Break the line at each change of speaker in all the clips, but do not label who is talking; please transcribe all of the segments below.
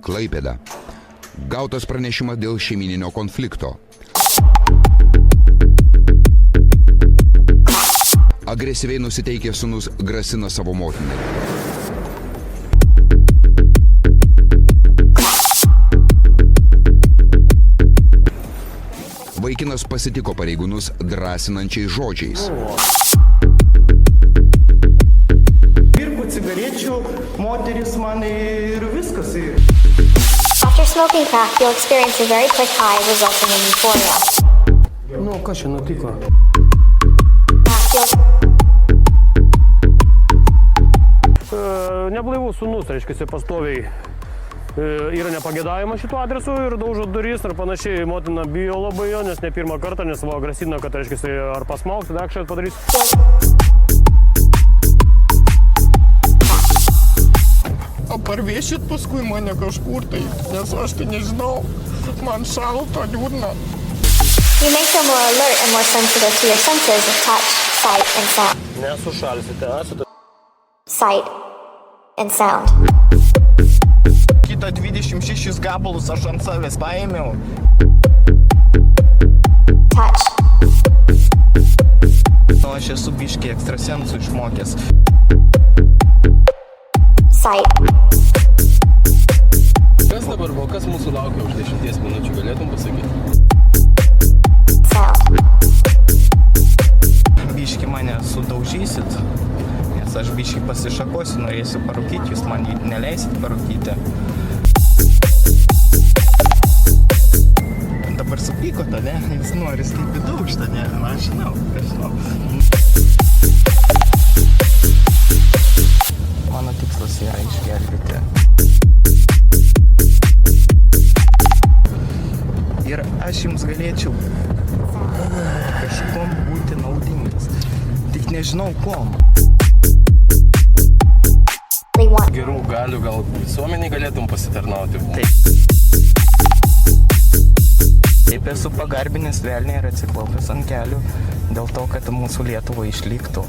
Klaipėda. Gautas pranešimas dėl šeimyninio konflikto. Agresyviai nusiteikęs sūnus grasina savo motinai. Vaikinas pasitiko pareigūnus drąsinančiais žodžiais.
Pirko cigarečių, moteris man ir viskas.
After smoking crack, you'll experience a very quick high resulting in euphoria.
Nu, kas čia nutiko?
Neblaivus sūnus, reiškia, pastoviai yra nepagėdavimas šituo adresu ir daužo duris ir panašiai. Motina bijo labai jo, nes ne pirmą kartą, nes va grasina, kad, reiškia, ar pasmauks, dar kažką padarys.
Parvešit paskui mane kažkur tai, nes aš tai nežinau, man šalta, liūdna.
You may feel more alert and more sensitive to your senses of touch, sight, and sound.
Nesušalsite, esate.
Sight and sound.
Kita 26 gabalus aš ant savęs paėmiau.
Touch.
Nu, aš esu biškį ekstrasensų išmokęs.
Sight.
Kas dabar buvo, kas mūsų laukia už 10 minučių, galėtum pasakyti?
Sound.
Biškį mane sudaužysit, nes aš biškį pasišakosiu, norėsiu parūkyti, jūs man neleisit parūkyti. Dabar supykote, ne? Jūs noris taip įdaužta, ne? Na, aš žinau. Mano tikslas yra išgelbėti. Ir aš jums galėčiau kažkom būti naudingas. Tik nežinau kom.
Gerų galių gal visuomeniai galėtum pasitarnauti.
Taip esu pagarbinęs velnią ir atsiklaupęs ant kelių dėl to, kad mūsų Lietuva išliktų.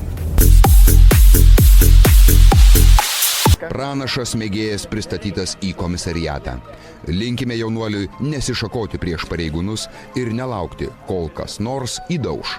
Pranašas mėgėjas pristatytas į komisariatą. Linkime jaunuoliui nesišakoti prieš pareigūnus ir nelaukti, kol kas nors įdauš.